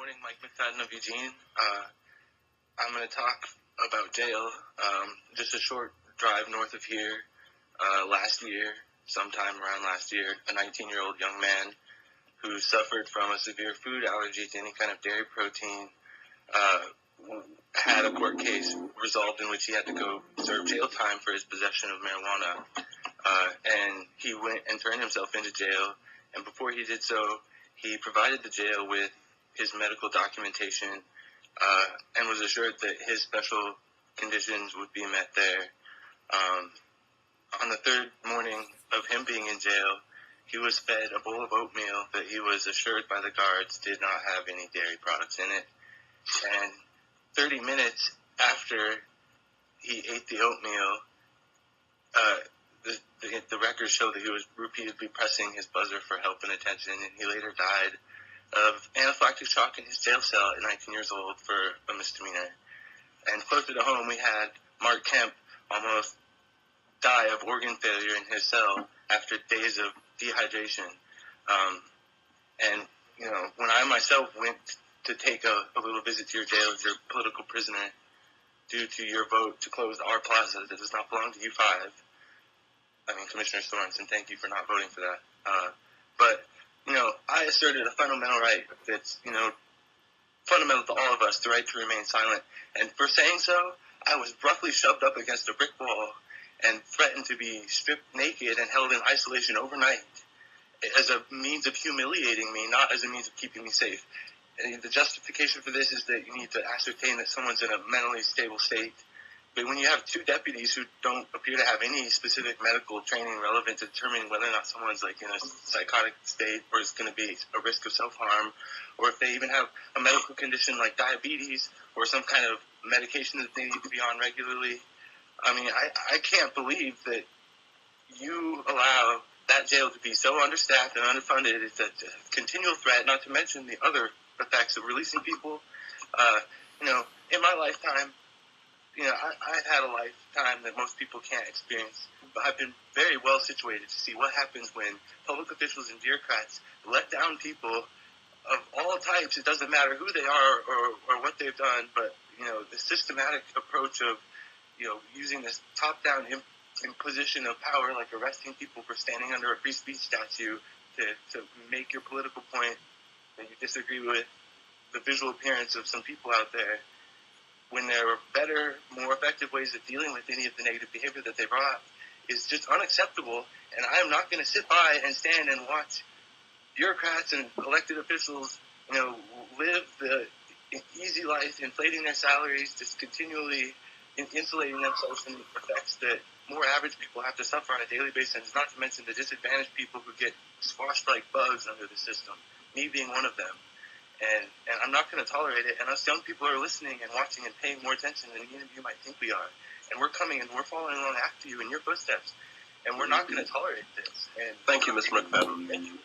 morning, Mike McFadden of Eugene. I'm going to talk about jail. Just a short drive north of here. Last year, sometime around last year, a 19-year-old young man who suffered from a severe food allergy to any kind of dairy protein had a court case resolved in which he had to go serve jail time for his possession of marijuana. And he went and turned himself into jail. And before he did so, he provided the jail with his medical documentation and was assured that his special conditions would be met there. On the third morning of him being in jail, he was fed a bowl of oatmeal that he was assured by the guards did not have any dairy products in it. And 30 minutes after he ate the oatmeal, the records show that he was repeatedly pressing his buzzer for help and attention, and he later died of anaphylactic shock in his jail cell at 19 years old for a misdemeanor. And closer to home, we had Mark Kemp almost die of organ failure in his cell after days of dehydration. And, you know, when I myself went to take a little visit to your jail as your political prisoner due to your vote to close the R Plaza that does not belong to U5, Commissioner Sorensen, thank you for not voting for that. But, you know, I asserted a fundamental right that's, you know, fundamental to all of us, the right to remain silent. And for saying so, I was roughly shoved up against a brick wall and threatened to be stripped naked and held in isolation overnight as a means of humiliating me, not as a means of keeping me safe. And the justification for this is that you need to ascertain that someone's in a mentally stable state. But when you have two deputies who don't appear to have any specific medical training relevant to determining whether or not someone's like in a psychotic state or is going to be a risk of self-harm, or if they even have a medical condition like diabetes or some kind of medication that they need to be on regularly, I can't believe that you allow that jail to be so understaffed and underfunded. It's a continual threat, not to mention the other effects of releasing people. In my lifetime, I've had a lifetime that most people can't experience, but I've been very well situated to see what happens when public officials and bureaucrats let down people of all types. It doesn't matter who they are or what they've done, but, the systematic approach of, using this top-down imposition of power, like arresting people for standing under a free speech statue to make your political point that you disagree with the visual appearance of some people out there, when there are better, more effective ways of dealing with any of the negative behavior that they brought, is just unacceptable. And I am not going to sit by and stand and watch bureaucrats and elected officials, live the easy life, inflating their salaries, just continually insulating themselves from the effects that more average people have to suffer on a daily basis, not to mention the disadvantaged people who get squashed like bugs under the system, me being one of them. And I'm not going to tolerate it. And us young people are listening and watching and paying more attention than any of you might think we are. And we're coming and we're following along after you in your footsteps. And we're not going to tolerate this. And thank you, Mr. McFadden. Thank you.